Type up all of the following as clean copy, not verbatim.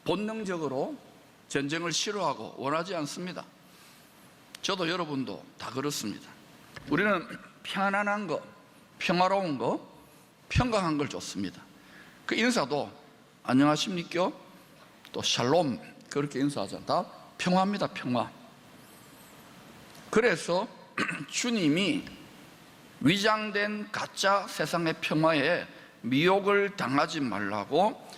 본능적으로 전쟁을 싫어하고 원하지 않습니다. 저도 여러분도 다 그렇습니다. 우리는 편안한 거, 평화로운 거, 평강한 걸 좋습니다. 그 인사도 안녕하십니까? 또 샬롬 그렇게 인사하잖아요. 다 평화입니다. 평화. 그래서 주님이 위장된 가짜 세상의 평화에 미혹을 당하지 말라고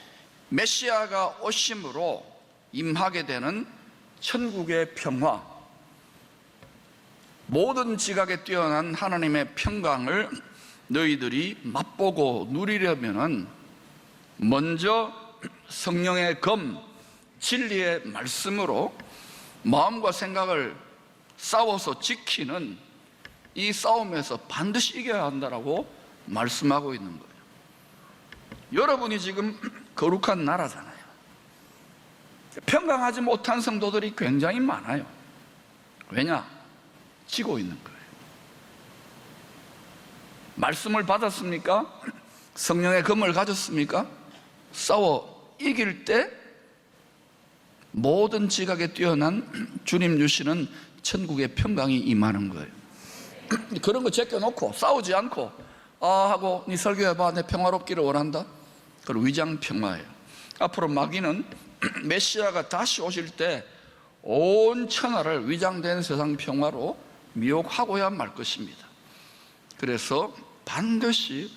메시아가 오심으로 임하게 되는 천국의 평화, 모든 지각에 뛰어난 하나님의 평강을 너희들이 맛보고 누리려면은 먼저 성령의 검, 진리의 말씀으로 마음과 생각을 싸워서 지키는 이 싸움에서 반드시 이겨야 한다라고 말씀하고 있는 거예요. 여러분이 지금 거룩한 나라잖아요. 평강하지 못한 성도들이 굉장히 많아요. 왜냐? 지고 있는 거예요. 말씀을 받았습니까? 성령의 검을 가졌습니까? 싸워 이길 때 모든 지각에 뛰어난 주님 주시는 천국의 평강이 임하는 거예요. 그런 거 제껴놓고 싸우지 않고 하고 네 설교해봐, 내 평화롭기를 원한다. 그건 위장 평화예요. 앞으로 마귀는 메시아가 다시 오실 때 온 천하를 위장된 세상 평화로 미혹하고야 말 것입니다. 그래서 반드시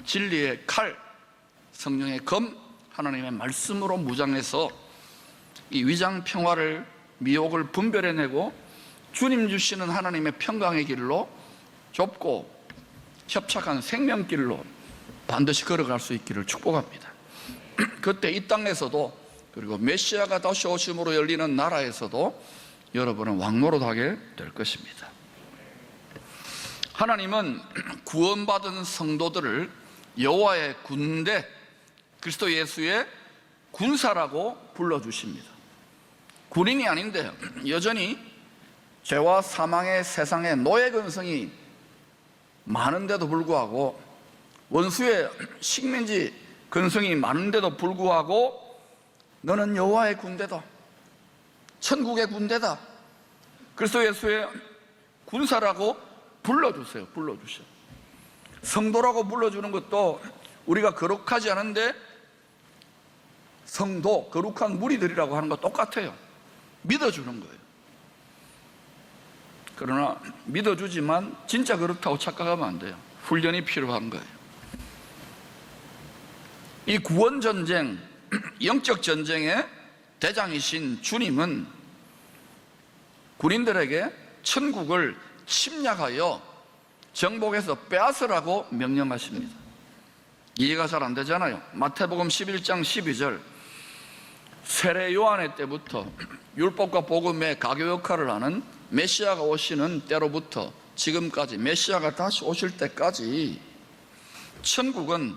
진리의 칼, 성령의 검, 하나님의 말씀으로 무장해서 이 위장 평화를, 미혹을 분별해내고 주님 주시는 하나님의 평강의 길로, 좁고 협착한 생명길로 반드시 걸어갈 수 있기를 축복합니다. 그때 이 땅에서도, 그리고 메시아가 다시 오심으로 열리는 나라에서도 여러분은 왕노릇하게 될 것입니다. 하나님은 구원받은 성도들을 여호와의 군대, 그리스도 예수의 군사라고 불러주십니다. 군인이 아닌데 여전히 죄와 사망의 세상에 노예 근성이 많은데도 불구하고, 원수의 식민지 근성이 많은데도 불구하고 너는 여호와의 군대다, 천국의 군대다, 그리스도 예수의 군사라고 불러주세요. 불러주셔. 성도라고 불러주는 것도 우리가 거룩하지 않은데 성도, 거룩한 무리들이라고 하는 거 똑같아요. 믿어주는 거예요. 그러나 믿어주지만 진짜 그렇다고 착각하면 안 돼요. 훈련이 필요한 거예요. 이 구원전쟁, 영적 전쟁의 대장이신 주님은 군인들에게 천국을 침략하여 정복해서 빼앗으라고 명령하십니다. 이해가 잘 안 되잖아요. 마태복음 11장 12절, 세례 요한의 때부터 율법과 복음의 가교 역할을 하는 메시아가 오시는 때로부터 지금까지, 메시아가 다시 오실 때까지 천국은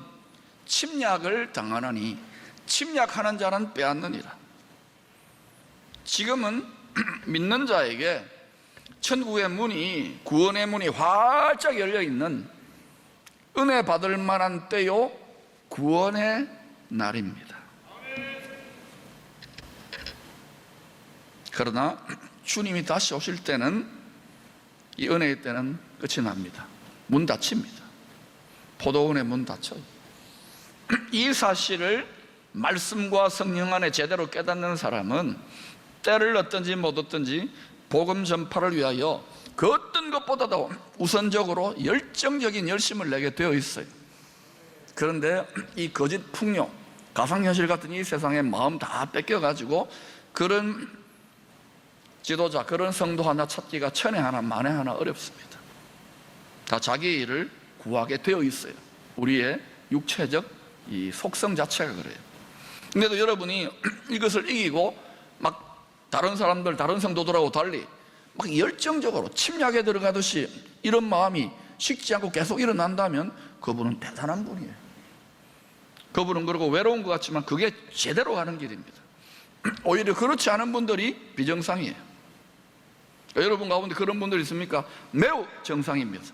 침략을 당하나니 침략하는 자는 빼앗느니라. 지금은 믿는 자에게 천국의 문이, 구원의 문이 활짝 열려있는 은혜 받을 만한 때요, 구원의 날입니다. 그러나 주님이 다시 오실 때는, 이 은혜의 때는 끝이 납니다. 문 닫힙니다. 포도원의 문 닫혀요. 이 사실을 말씀과 성령 안에 제대로 깨닫는 사람은 때를 얻든지 못 얻든지 복음 전파를 위하여 그 어떤 것보다도 우선적으로 열정적인 열심을 내게 되어 있어요. 그런데 이 거짓 풍요, 가상현실 같은 이 세상에 마음 다 뺏겨가지고 그런 지도자, 그런 성도 하나 찾기가 천에 하나 만에 하나 어렵습니다. 다 자기 일을 구하게 되어 있어요. 우리의 육체적 이 속성 자체가 그래요. 근데도 여러분이 이것을 이기고 막 다른 사람들, 다른 성도들하고 달리 막 열정적으로 침략에 들어가듯이 이런 마음이 식지 않고 계속 일어난다면 그분은 대단한 분이에요. 그분은 그러고 외로운 것 같지만 그게 제대로 가는 길입니다. 오히려 그렇지 않은 분들이 비정상이에요. 여러분 가운데 그런 분들 있습니까? 매우 정상입니다.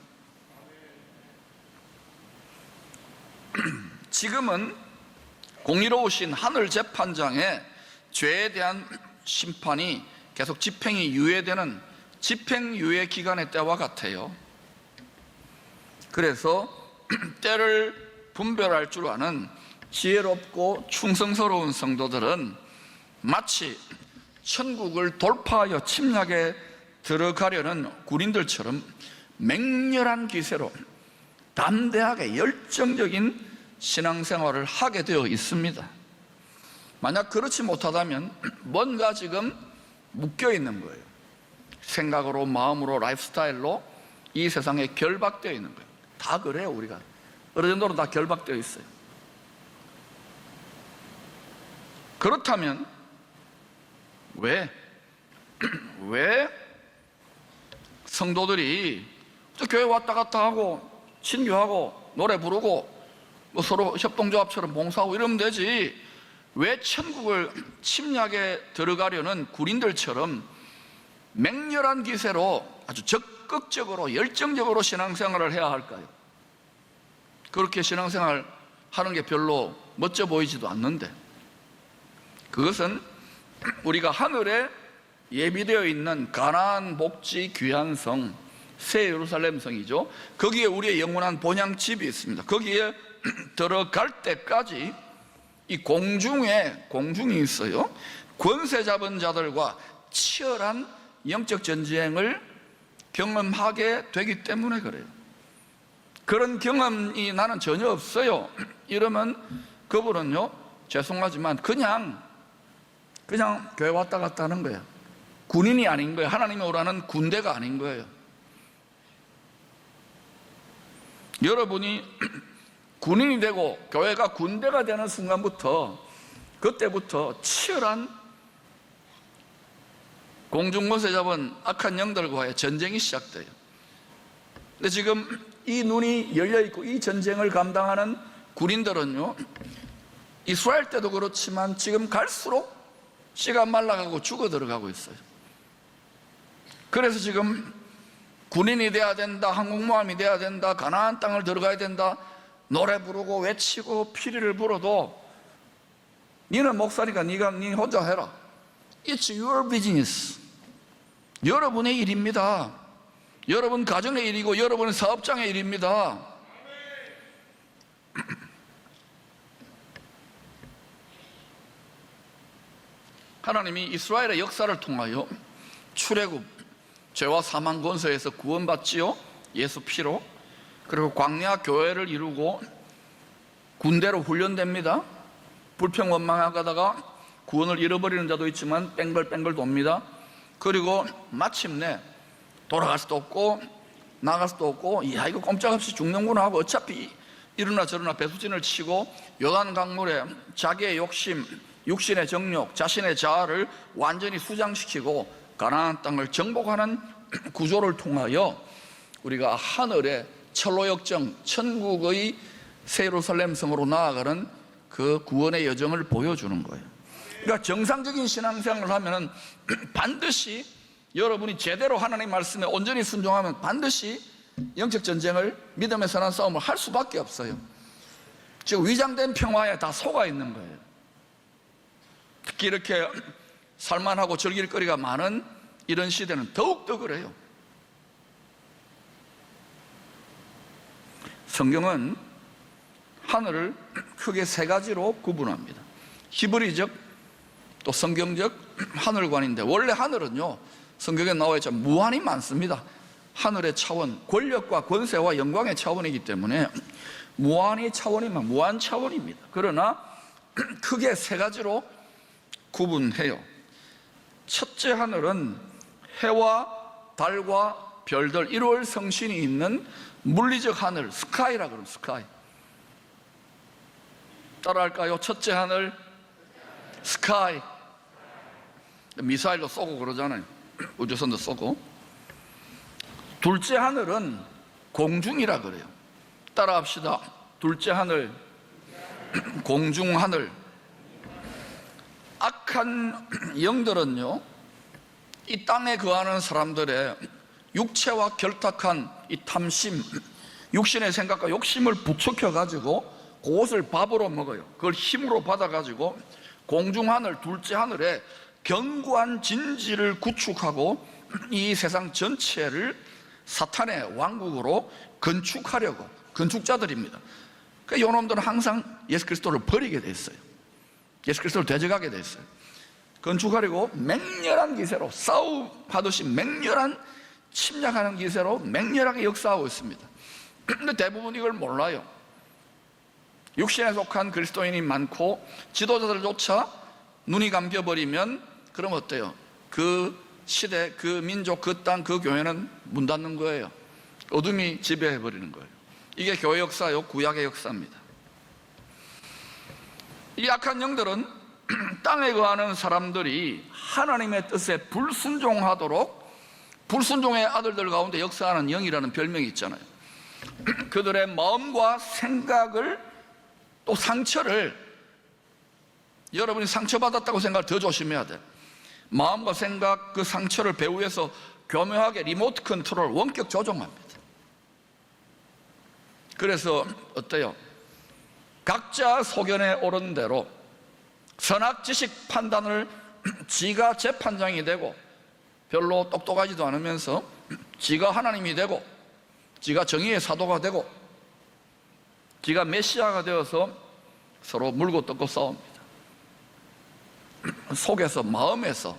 지금은 공의로우신 하늘 재판장에 죄에 대한 심판이 계속 집행이 유예되는 집행유예 기간의 때와 같아요. 그래서 때를 분별할 줄 아는 지혜롭고 충성스러운 성도들은 마치 천국을 돌파하여 침략에 들어가려는 군인들처럼 맹렬한 기세로 담대하게 열정적인 신앙생활을 하게 되어 있습니다. 만약 그렇지 못하다면 뭔가 지금 묶여 있는 거예요. 생각으로, 마음으로, 라이프스타일로 이 세상에 결박되어 있는 거예요. 다 그래요. 우리가 어느 정도로 다 결박되어 있어요. 그렇다면 왜 성도들이 교회 왔다 갔다 하고 친교하고 노래 부르고 뭐 서로 협동조합처럼 봉사하고 이러면 되지, 왜 천국을 침략에 들어가려는 군인들처럼 맹렬한 기세로 아주 적극적으로 열정적으로 신앙생활을 해야 할까요? 그렇게 신앙생활 하는 게 별로 멋져 보이지도 않는데, 그것은 우리가 하늘에 예비되어 있는 가나안 복지 귀한 성, 새 예루살렘 성이죠. 거기에 우리의 영원한 본향집이 있습니다. 거기에 들어갈 때까지 이 공중이 있어요. 권세 잡은 자들과 치열한 영적 전쟁을 경험하게 되기 때문에 그래요. 그런 경험이 나는 전혀 없어요 이러면 그분은요, 죄송하지만 그냥 교회 왔다 갔다 하는 거예요. 군인이 아닌 거예요. 하나님이 오라는 군대가 아닌 거예요. 여러분이 군인이 되고 교회가 군대가 되는 순간부터, 그때부터 치열한 공중권세 잡은 악한 영들과의 전쟁이 시작돼요. 근데 지금 이 눈이 열려있고 이 전쟁을 감당하는 군인들은요, 이스라엘 때도 그렇지만 지금 갈수록 씨가 말라가고 죽어 들어가고 있어요. 그래서 지금 군인이 돼야 된다, 항공모함이 돼야 된다, 가나안 땅을 들어가야 된다, 노래 부르고 외치고 피리를 불어도 니는 목사니까 니 혼자 해라. It's your business. 여러분의 일입니다. 여러분 가정의 일이고 여러분의 사업장의 일입니다. 하나님이 이스라엘의 역사를 통하여 출애굽, 죄와 사망 권세에서 구원받지요, 예수 피로. 그리고 광야 교회를 이루고 군대로 훈련됩니다. 불평원망하다가 구원을 잃어버리는 자도 있지만 뺑글뺑글 돕니다. 그리고 마침내 돌아갈 수도 없고 나갈 수도 없고, 야 이거 꼼짝없이 죽는구나 하고 어차피 이러나 저러나 배수진을 치고 요단 강물에 자기의 욕심, 육신의 정욕, 자신의 자아를 완전히 수장시키고 가나안 땅을 정복하는 구조를 통하여 우리가 하늘의 철로역정, 천국의 새 예루살렘 성으로 나아가는 그 구원의 여정을 보여주는 거예요. 그러니까 정상적인 신앙생활을 하면은 반드시 여러분이 제대로 하나님 말씀에 온전히 순종하면 반드시 영적 전쟁을, 믿음의 선한 싸움을 할 수밖에 없어요. 즉 위장된 평화에 다 속아 있는 거예요. 특히 이렇게 살만하고 즐길 거리가 많은 이런 시대는 더욱더 그래요. 성경은 하늘을 크게 세 가지로 구분합니다. 히브리적 또 성경적 하늘관인데, 원래 하늘은요 성경에 나와 있지만 무한히 많습니다. 하늘의 차원, 권력과 권세와 영광의 차원이기 때문에 무한 차원입니다. 그러나 크게 세 가지로 구분해요. 첫째 하늘은 해와 달과 별들, 1월 성신이 있는 물리적 하늘, 스카이라 그러면 스카이. 따라할까요? 첫째 하늘 스카이. 미사일도 쏘고 그러잖아요. 우주선도 쏘고. 둘째 하늘은 공중이라 그래요. 따라합시다. 둘째 하늘 공중 하늘. 악한 영들은요, 이 땅에 거하는 사람들의 육체와 결탁한 이 탐심, 육신의 생각과 욕심을 부추겨 가지고 그것을 밥으로 먹어요. 그걸 힘으로 받아 가지고 공중하늘, 둘째 하늘에 견고한 진지를 구축하고 이 세상 전체를 사탄의 왕국으로 건축하려고, 건축자들입니다. 그러니까 요놈들은 항상 예수 그리스도를 버리게 돼 있어요. 예수 그리스도를 대적하게 돼 있어요. 건축하려고 맹렬한 기세로, 싸움하듯이 맹렬한 침략하는 기세로 맹렬하게 역사하고 있습니다. 그런데 대부분 이걸 몰라요. 육신에 속한 그리스도인이 많고 지도자들조차 눈이 감겨버리면 그럼 어때요? 그 시대, 그 민족, 그 땅, 그 교회는 문 닫는 거예요. 어둠이 지배해버리는 거예요. 이게 교회 역사요, 구약의 역사입니다. 이 악한 영들은 땅에 거하는 사람들이 하나님의 뜻에 불순종하도록, 불순종의 아들들 가운데 역사하는 영이라는 별명이 있잖아요. 그들의 마음과 생각을, 또 상처를, 여러분이 상처받았다고 생각을 더 조심해야 돼. 마음과 생각, 그 상처를 배후에서 교묘하게 리모트 컨트롤, 원격 조종합니다. 그래서 어때요? 각자 소견에 오른 대로 선악지식 판단을 지가 재판장이 되고, 별로 똑똑하지도 않으면서 지가 하나님이 되고, 지가 정의의 사도가 되고, 지가 메시아가 되어서 서로 물고 뜯고 싸웁니다. 속에서, 마음에서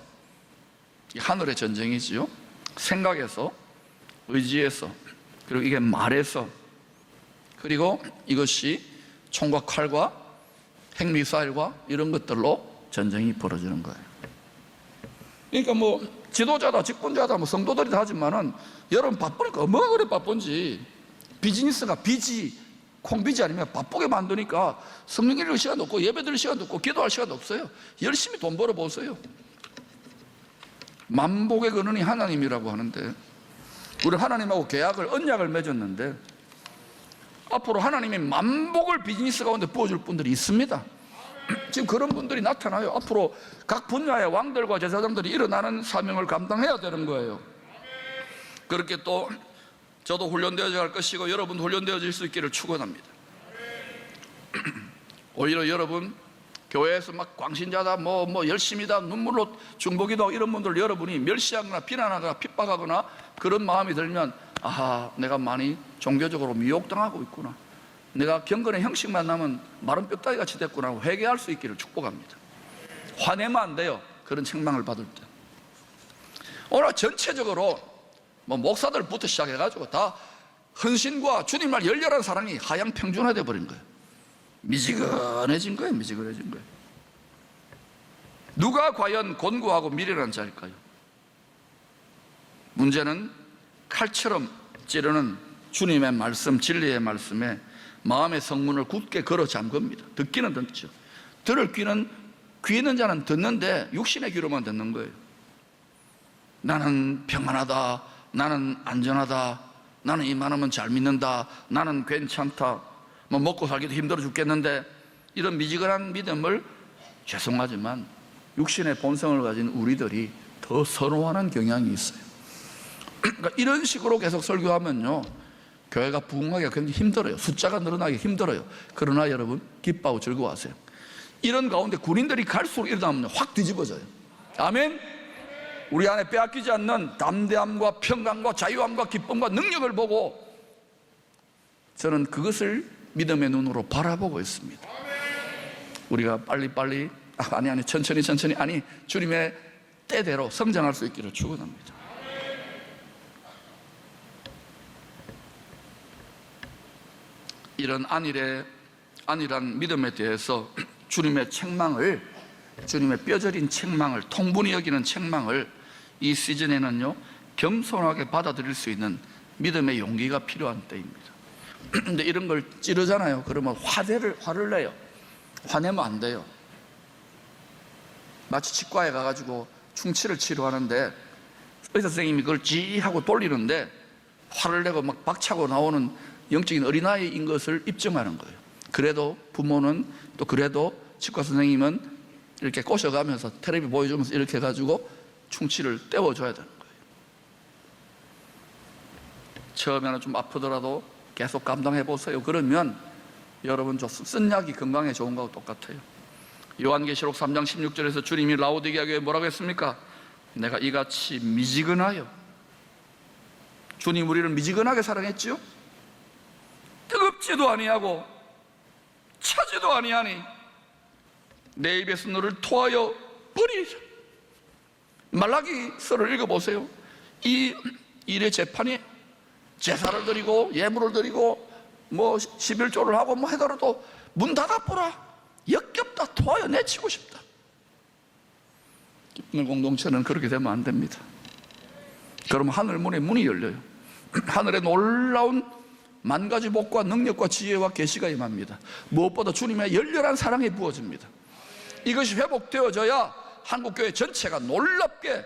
하늘의 전쟁이지요. 생각에서, 의지에서, 그리고 이게 말에서, 그리고 이것이 총과 칼과 핵미사일과 이런 것들로 전쟁이 벌어지는 거예요. 그러니까 뭐 지도자다, 직분자다, 뭐 성도들이다 하지만은 여러분 바쁘니까 뭐가 그래 바쁜지. 비즈니스가 콩비지 아니면 바쁘게 만드니까 성령 읽을 시간도 없고 예배 드릴 시간도 없고 기도할 시간도 없어요. 열심히 돈 벌어보세요. 만복의 근원이 하나님이라고 하는데, 우리 하나님하고 계약을, 언약을 맺었는데 앞으로 하나님이 만복을 비즈니스 가운데 부어줄 분들이 있습니다. 지금 그런 분들이 나타나요. 앞으로 각 분야의 왕들과 제사장들이 일어나는 사명을 감당해야 되는 거예요. 그렇게 또 저도 훈련되어져 갈 것이고 여러분도 훈련되어질 수 있기를 축원합니다. 오히려 여러분 교회에서 막 광신자다, 뭐 열심이다, 눈물로 중보기도 이런 분들, 여러분이 멸시하거나 비난하거나 핍박하거나 그런 마음이 들면, 아하, 내가 많이 종교적으로 미혹당하고 있구나, 내가 경건의 형식만 나면 마른 뼈다귀 같이 됐구나 하고 회개할 수 있기를 축복합니다. 화내면 안 돼요. 그런 책망을 받을 때. 오늘 전체적으로 뭐 목사들부터 시작해가지고 다 헌신과 주님을 열렬한 사랑이 하향 평준화되어 버린 거예요. 미지근해진 거예요. 미지근해진 거예요. 누가 과연 곤고하고 미련한 자일까요? 문제는 칼처럼 찌르는 주님의 말씀, 진리의 말씀에 마음의 성문을 굳게 걸어 잠깁니다. 듣기는 듣죠. 들을 귀는, 귀 있는 자는 듣는데 육신의 귀로만 듣는 거예요. 나는 평안하다, 나는 안전하다, 나는 이만하면 잘 믿는다, 나는 괜찮다, 뭐 먹고 살기도 힘들어 죽겠는데, 이런 미지근한 믿음을 죄송하지만 육신의 본성을 가진 우리들이 더 선호하는 경향이 있어요. 그러니까 이런 식으로 계속 설교하면요, 교회가 부흥하기가 굉장히 힘들어요. 숫자가 늘어나기 힘들어요. 그러나 여러분 기뻐하고 즐거워하세요. 이런 가운데 군인들이 갈수록 일어나면 확 뒤집어져요. 아멘. 우리 안에 빼앗기지 않는 담대함과 평강과 자유함과 기쁨과 능력을 보고 저는 그것을 믿음의 눈으로 바라보고 있습니다. 우리가 빨리빨리, 천천히 주님의 때대로 성장할 수 있기를 축원합니다. 이런 안일한 믿음에 대해서 주님의 책망을, 주님의 뼈저린 책망을, 통분히 여기는 책망을 이 시즌에는요 겸손하게 받아들일 수 있는 믿음의 용기가 필요한 때입니다. 근데 이런 걸 찌르잖아요. 그러면 화를 내요. 화내면 안 돼요. 마치 치과에 가가지고 충치를 치료하는데 의사 선생님이 그걸 하고 돌리는데 화를 내고 막 박차고 나오는 영적인 어린아이인 것을 입증하는 거예요. 그래도 부모는, 또 그래도 치과 선생님은 이렇게 꼬셔가면서 텔레비 보여주면서 이렇게 해가지고 충치를 떼워줘야 되는 거예요. 처음에는 좀 아프더라도 계속 감당해 보세요. 그러면 여러분 쓴 약이 건강에 좋은 거하고 똑같아요. 요한계시록 3장 16절에서 주님이 라오디게아 교회에 뭐라고 했습니까? 내가 이같이 미지근하여, 주님 우리를 미지근하게 사랑했지요? 뜨겁지도 아니하고 차지도 아니하니 내 입에서 너를 토하여 버리리라. 말라기서를 읽어보세요. 이 일의 재판이 제사를 드리고 예물을 드리고 뭐 11조를 하고 뭐 하더라도 문 닫아보라. 역겹다. 토하여 내치고 싶다. 기쁨의 공동체는 그렇게 되면 안 됩니다. 그러면 하늘 문에 문이 열려요. 하늘에 놀라운 만 가지 복과 능력과 지혜와 계시가 임합니다. 무엇보다 주님의 열렬한 사랑이 부어집니다. 이것이 회복되어져야 한국교회 전체가 놀랍게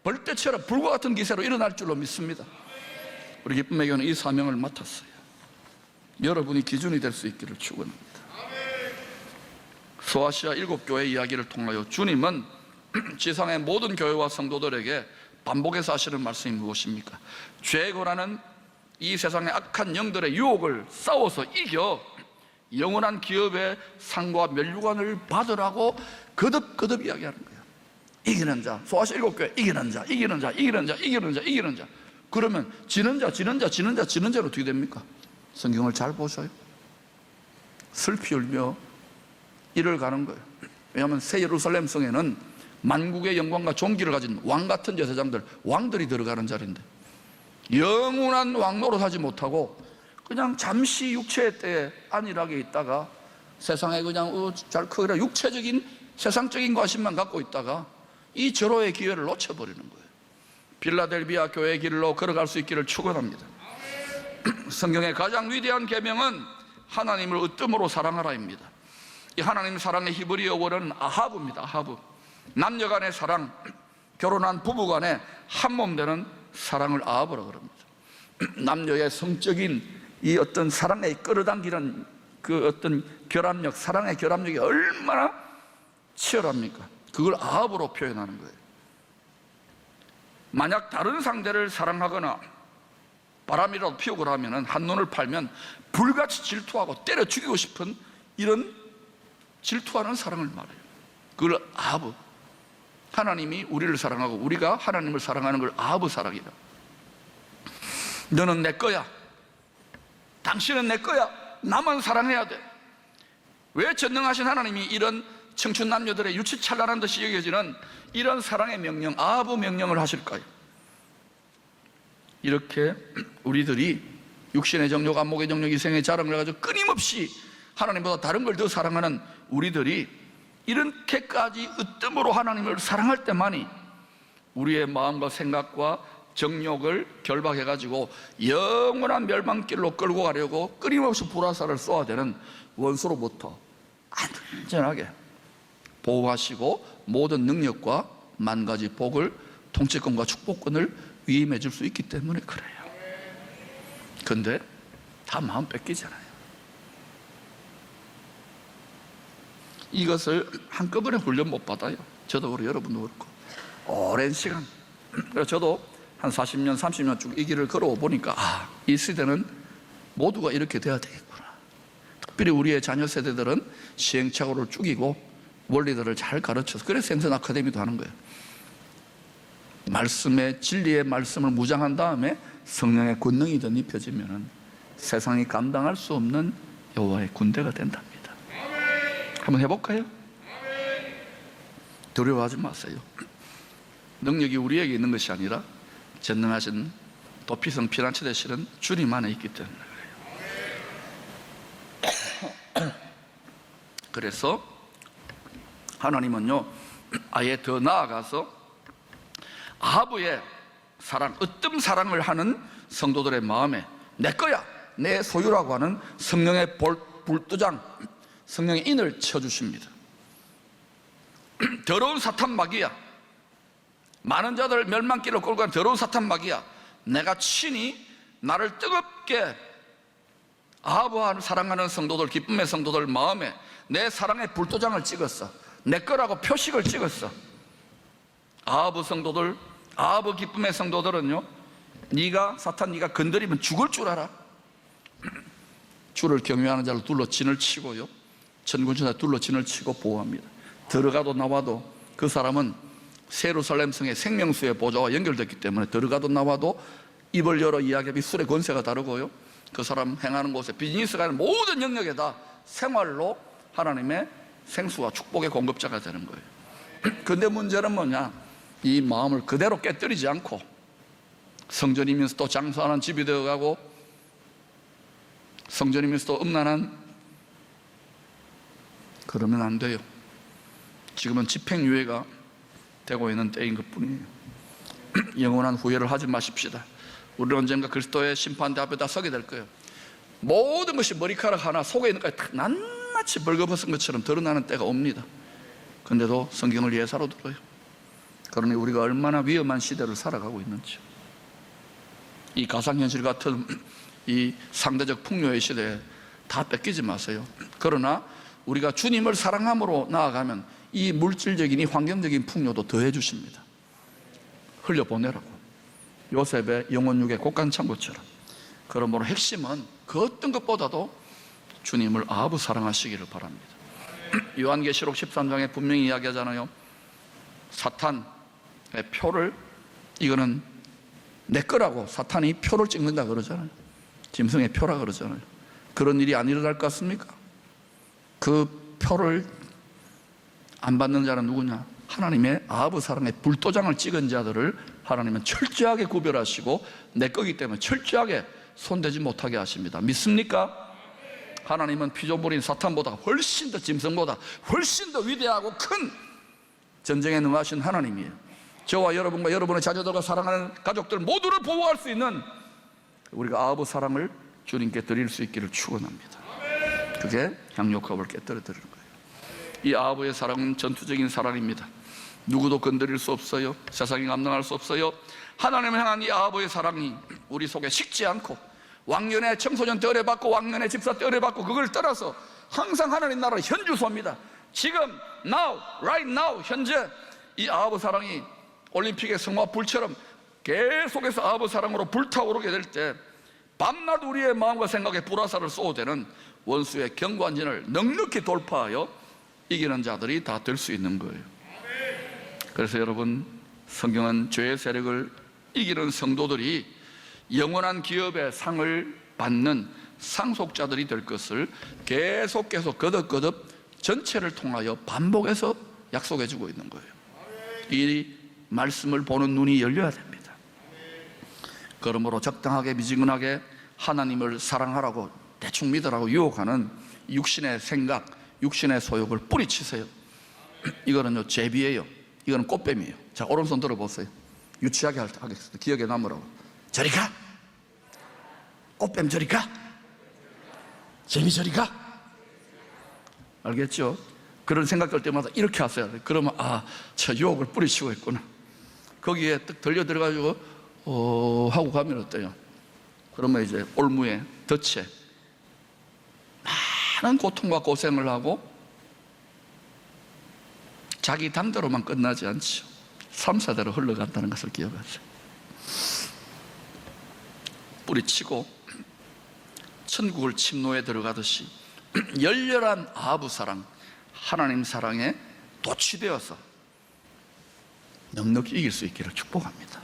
벌떼처럼 불과 같은 기세로 일어날 줄로 믿습니다. 우리 기쁨의 교회는 이 사명을 맡았어요. 여러분이 기준이 될 수 있기를 축원합니다. 소아시아 7교회 이야기를 통하여 주님은 지상의 모든 교회와 성도들에게 반복해서 하시는 말씀이 무엇입니까? 죄에 권하는 이 세상의 악한 영들의 유혹을 싸워서 이겨 영원한 기업의 상과 멸류관을 받으라고 거듭거듭 이야기하는 거예요. 이기는 자, 소아시아 7교회 이기는 자, 이기는 자, 이기는 자, 이기는 자, 이기는 자. 그러면 지는 자, 지는 자, 지는 자, 지는 자로 어떻게 됩니까? 성경을 잘 보셔요. 슬피 울며 이를 가는 거예요. 왜냐하면 새 예루살렘 성에는 만국의 영광과 존귀를 가진 왕 같은 제사장들, 왕들이 들어가는 자리인데 영원한 왕노릇 하지 못하고 그냥 잠시 육체의 때에 안일하게 있다가 세상에 그냥 잘 크기라 육체적인 세상적인 관심만 갖고 있다가 이 절호의 기회를 놓쳐버리는 거예요. 빌라델비아 교회의 길로 걸어갈 수 있기를 축원합니다. 성경의 가장 위대한 계명은 하나님을 으뜸으로 사랑하라입니다. 이 하나님 사랑의 히브리어 원어는 아하브입니다. 아하브. 남녀 간의 사랑, 결혼한 부부 간의 한몸 되는 사랑을 아하브라고 합니다. 남녀의 성적인 이 어떤 사랑에 끌어당기는 그 어떤 결합력, 사랑의 결합력이 얼마나 치열합니까? 그걸 아하브로 표현하는 거예요. 만약 다른 상대를 사랑하거나 바람이라도 피우고 하면 한눈을 팔면 불같이 질투하고 때려 죽이고 싶은 이런 질투하는 사랑을 말해요. 그걸 아하브. 하나님이 우리를 사랑하고 우리가 하나님을 사랑하는 걸 아하브 사랑이라. 너는 내 거야. 당신은 내 거야. 나만 사랑해야 돼. 왜 전능하신 하나님이 이런 청춘 남녀들의 유치찬란한 듯이 여겨지는 이런 사랑의 명령, 아하브 명령을 하실까요? 이렇게 우리들이 육신의 정욕, 안목의 정욕, 이생의 자랑을 해가지고 끊임없이 하나님보다 다른 걸 더 사랑하는 우리들이 이렇게까지 으뜸으로 하나님을 사랑할 때만이 우리의 마음과 생각과 정욕을 결박해가지고 영원한 멸망길로 끌고 가려고 끊임없이 불화살을 쏘아대는 원수로부터 안전하게 보호하시고 모든 능력과 만 가지 복을, 통치권과 축복권을 위임해 줄 수 있기 때문에 그래요. 근데 다 마음 뺏기잖아요. 이것을 한꺼번에 훈련 못 받아요. 저도 그렇고 여러분도 그렇고 오랜 시간. 그래서 저도 한 40년 30년 쭉 이 길을 걸어오 보니까 이 시대는 모두가 이렇게 돼야 되겠구나. 특별히 우리의 자녀 세대들은 시행착오를 죽이고 원리들을 잘 가르쳐서, 그래서 생선 아카데미도 하는 거예요. 말씀의 진리의 말씀을 무장한 다음에 성령의 권능이 덧입혀지면 세상이 감당할 수 없는 여호와의 군대가 된답니다. 한번 해볼까요? 두려워하지 마세요. 능력이 우리에게 있는 것이 아니라 전능하신 도피성 피난처 되시는 주님 안에 있기 때문에 그래요. 그래서 하나님은요, 아예 더 나아가서 아하브의 사랑, 으뜸 사랑을 하는 성도들의 마음에 내 거야, 내 소유라고 하는 성령의 불두장, 성령의 인을 쳐주십니다. 더러운 사탄 마귀야, 많은 자들 멸망길로 끌고 가는 더러운 사탄 마귀야, 내가 친히 나를 뜨겁게 아하브와 사랑하는 성도들, 기쁨의 성도들 마음에 내 사랑의 불도장을 찍었어. 내 거라고 표식을 찍었어. 아하브 성도들, 아하브 기쁨의 성도들은요, 사탄 네가 건드리면 죽을 줄 알아. 주를 경외하는 자를 둘러 진을 치고요, 천군천사 둘러 진을 치고 보호합니다. 들어가도 나와도 그 사람은 예루살렘 성의 생명수의 보좌와 연결됐기 때문에 들어가도 나와도 입을 열어 이야기하면 술의 권세가 다르고요, 그 사람 행하는 곳에 비즈니스가 아닌 모든 영역에다 생활로 하나님의 생수와 축복의 공급자가 되는 거예요. 근데 문제는 뭐냐, 이 마음을 그대로 깨뜨리지 않고 성전이면서 또 장사하는 집이 되어가고 성전이면서 또 음란한, 그러면 안 돼요. 지금은 집행유예가 되고 있는 때인 것뿐이에요. 영원한 후회를 하지 마십시다. 우리는 언젠가 그리스도의 심판대 앞에다 서게 될 거예요. 모든 것이 머리카락 하나 속에 있는 것까지 낱낱이 벌거벗은 것처럼 드러나는 때가 옵니다. 근데도 성경을 예사로 들어요. 그러니 우리가 얼마나 위험한 시대를 살아가고 있는지, 이 가상현실 같은 이 상대적 풍요의 시대에 다 뺏기지 마세요. 그러나 우리가 주님을 사랑함으로 나아가면 이 물질적인, 이 환경적인 풍요도 더해 주십니다. 흘려보내라고, 요셉의 영혼육의 곡간창고처럼. 그러므로 핵심은 그 어떤 것보다도 주님을 아부 사랑하시기를 바랍니다. 요한계시록 13장에 분명히 이야기하잖아요. 사탄의 표를, 이거는 내 거라고 사탄이 표를 찍는다 그러잖아요. 짐승의 표라 그러잖아요. 그런 일이 안 일어날 것 같습니까? 그 표를 안 받는 자는 누구냐? 하나님의 아부 사랑의 불도장을 찍은 자들을 하나님은 철저하게 구별하시고 내 거기 때문에 철저하게 손대지 못하게 하십니다. 믿습니까? 하나님은 피조물인 사탄보다 훨씬 더, 짐승보다 훨씬 더 위대하고 큰 전쟁에 능하신 하나님이에요. 저와 여러분과 여러분의 자녀들과 사랑하는 가족들 모두를 보호할 수 있는 우리가 아부 사랑을 주님께 드릴 수 있기를 축원합니다. 그게 향료컵을 깨뜨려드리는 거예요. 이 아부의 사랑은 전투적인 사랑입니다. 누구도 건드릴 수 없어요. 세상이 감당할 수 없어요. 하나님을 향한 이 아부의 사랑이 우리 속에 식지 않고, 왕년의 청소년 때 은혜받고 왕년의 집사 때 은혜받고 그걸 떠나서 항상 하나님 나라 현주소입니다. 지금 now, right now, 현재 이 아부 사랑이 올림픽의 성화 불처럼 계속해서 아부 사랑으로 불타오르게 될 때 밤낮 우리의 마음과 생각에 불화살을 쏘아대는 원수의 경관진을 넉넉히 돌파하여 이기는 자들이 다 될 수 있는 거예요. 그래서 여러분, 성경은 죄의 세력을 이기는 성도들이 영원한 기업의 상을 받는 상속자들이 될 것을 계속 거듭 전체를 통하여 반복해서 약속해 주고 있는 거예요. 이 말씀을 보는 눈이 열려야 됩니다. 그러므로 적당하게 미지근하게 하나님을 사랑하라고, 대충 믿으라고 유혹하는 육신의 생각, 육신의 소욕을 뿌리치세요. 이거는요, 제비예요. 이거는 꽃뱀이에요. 자, 오른손 들어보세요. 유치하게 하겠습니다. 기억에 남으라고. 저리 가! 꽃뱀 저리 가! 제비 저리 가! 알겠죠? 그런 생각 들 때마다 이렇게 하세요. 그러면 저 유혹을 뿌리치고 있구나. 거기에 딱 들려 들어가지고 하고 가면 어때요? 그러면 이제 올무에 덫에 많은 고통과 고생을 하고 자기 당대로만 끝나지 않죠. 3, 4대로 흘러간다는 것을 기억하세요. 뿌리치고 천국을 침노에 들어가듯이 열렬한 아부 사랑, 하나님 사랑에 도취되어서 넉넉히 이길 수 있기를 축복합니다.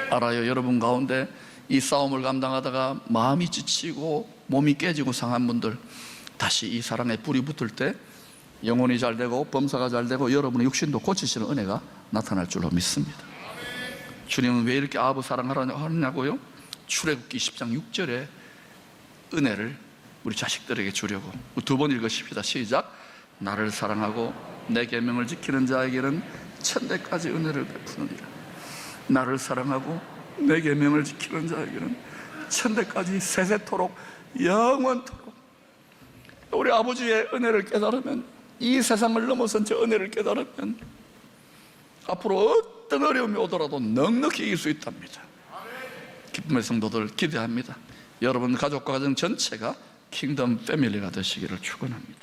알아요, 여러분 가운데 이 싸움을 감당하다가 마음이 지치고 몸이 깨지고 상한 분들, 다시 이 사랑에 불이 붙을 때 영혼이 잘 되고 범사가 잘 되고 여러분의 육신도 고치시는 은혜가 나타날 줄로 믿습니다. 주님은 왜 이렇게 아부 사랑하느냐고요? 출애굽기 10장 6절에 은혜를 우리 자식들에게 주려고. 두 번 읽으십시다. 시작. 나를 사랑하고 내 계명을 지키는 자에게는 천대까지 은혜를 베푸느니라. 나를 사랑하고 내 계명을 지키는 자에게는 천대까지 세세토록 영원토록. 우리 아버지의 은혜를 깨달으면, 이 세상을 넘어선 저 은혜를 깨달으면 앞으로 어떤 어려움이 오더라도 넉넉히 이길 수 있답니다. 기쁨의 성도들 기대합니다. 여러분 가족과 가정 전체가 킹덤 패밀리가 되시기를 축원합니다.